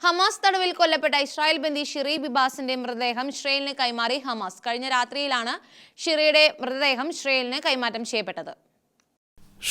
Hamas തടവിൽ കൊല്ലപ്പെട്ട Israel ബന്ദി ഷിറി ബിബാസിന്റെ മൃതദേഹം ഇസ്രായേലിന് കൈമാറി ഹമാസ്. കഴിഞ്ഞ രാത്രിയിലാണ് ഷിറിയുടെ മൃതദേഹം ഇസ്രായേലിന് കൈമാറ്റം ചെയ്യപ്പെട്ടത്.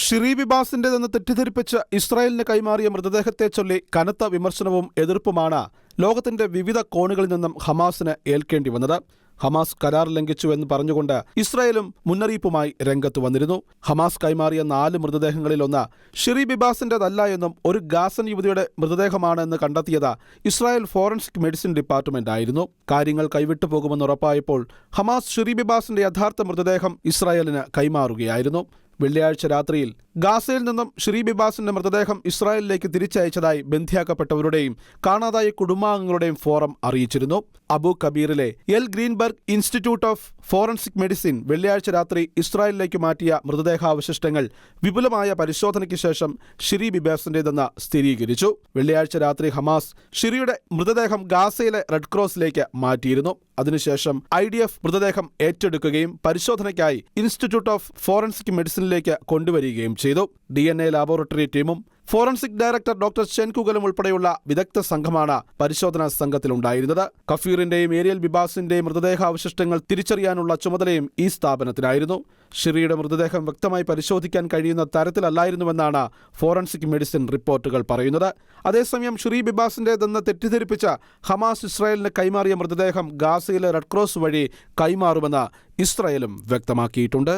ഷിറി ബിബാസിന്റേതെന്ന് തെറ്റിദ്ധരിപ്പിച്ച് ഇസ്രായേലിന് കൈമാറിയ മൃതദേഹത്തെ ചൊല്ലി കനത്ത വിമർശനവും എതിർപ്പുമാണ് ലോകത്തിന്റെ വിവിധ കോണുകളിൽ നിന്നും ഹമാസിന് ഏൽക്കേണ്ടി വന്നത്. ഹമാസ് കരാർ ലംഘിച്ചുവെന്ന് പറഞ്ഞുകൊണ്ട് ഇസ്രായേലും മുന്നറിയിപ്പുമായി രംഗത്ത് വന്നിരുന്നു. ഹമാസ് കൈമാറിയ 4 മൃതദേഹങ്ങളിലൊന്ന് ഷിറി ബിബാസിന്റേതല്ല എന്നും ഒരു ഗാസൻ യുവതിയുടെ മൃതദേഹമാണെന്ന് കണ്ടെത്തിയത് ഇസ്രായേൽ ഫോറൻസിക് മെഡിസിൻ ഡിപ്പാർട്ട്മെന്റ് ആയിരുന്നു. കാര്യങ്ങൾ കൈവിട്ടു പോകുമെന്ന് ഉറപ്പായപ്പോൾ ഹമാസ് ഷിറി ബിബാസിന്റെ യഥാർത്ഥ മൃതദേഹം ഇസ്രായേലിന് കൈമാറുകയായിരുന്നു. വെള്ളിയാഴ്ച രാത്രിയിൽ ഗാസയിൽ നിന്നും ഷിറി ബിബാസിന്റെ മൃതദേഹം ഇസ്രായേലിലേക്ക് തിരിച്ചയച്ചതായി ബന്ധിയാക്കപ്പെട്ടവരുടെയും കാണാതായ കുടുംബാംഗങ്ങളുടെയും ഫോറം അറിയിച്ചിരുന്നു. അബു കബീറിലെ L Greenberg institute of forensic medicine വെള്ളിയാഴ്ച രാത്രി ഇസ്രായേലിലേക്ക് മാറ്റിയ മൃതദേഹാവശിഷ്ടങ്ങൾ വിപുലമായ പരിശോധനയ്ക്ക് ശേഷം ഷിറി ബിബാസിന്റേതെന്ന് സ്ഥിരീകരിച്ചു. വെള്ളിയാഴ്ച രാത്രി ഹമാസ് ഷിറിയുടെ മൃതദേഹം ഗാസയിലെ റെഡ് ക്രോസിലേക്ക് മാറ്റിയിരുന്നു. അതിനുശേഷം IDF മൃതദേഹം ഏറ്റെടുക്കുകയും പരിശോധനയ്ക്കായി ഇൻസ്റ്റിറ്റ്യൂട്ട് ഓഫ് ഫോറൻസിക് മെഡിസിനിലേക്ക് കൊണ്ടുവരികയും ചെയ്തു. DNA ലാബോറട്ടറി ടീമും ഫോറൻസിക് ഡയറക്ടർ ഡോക്ടർ ഷെൻകുഗലും ഉൾപ്പെടെയുള്ള വിദഗ്ധ സംഘമാണ് പരിശോധനാ സംഘത്തിലുണ്ടായിരുന്നത്. കഫീറിന്റെയും ഏരിയൽ ബിബാസിന്റെയും മൃതദേഹാവശിഷ്ടങ്ങൾ തിരിച്ചറിയാനുള്ള ചുമതലയും ഈ സ്ഥാപനത്തിനായിരുന്നു. ഷിറിയുടെ മൃതദേഹം വ്യക്തമായി പരിശോധിക്കാൻ കഴിയുന്ന തരത്തിലല്ലായിരുന്നുവെന്നാണ് ഫോറൻസിക് മെഡിസിൻ റിപ്പോർട്ടുകൾ പറയുന്നത്. അതേസമയം ഷിറി ബിബാസിന്റേതെന്ന് തെറ്റിദ്ധരിപ്പിച്ച ഹമാസ് ഇസ്രായേലിന് കൈമാറിയ മൃതദേഹം ഗാസയിലെ റെഡ് ക്രോസ് വഴി കൈമാറുമെന്ന് ഇസ്രായേലും വ്യക്തമാക്കിയിട്ടുണ്ട്.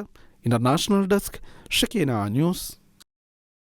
International desk, Shekinah news.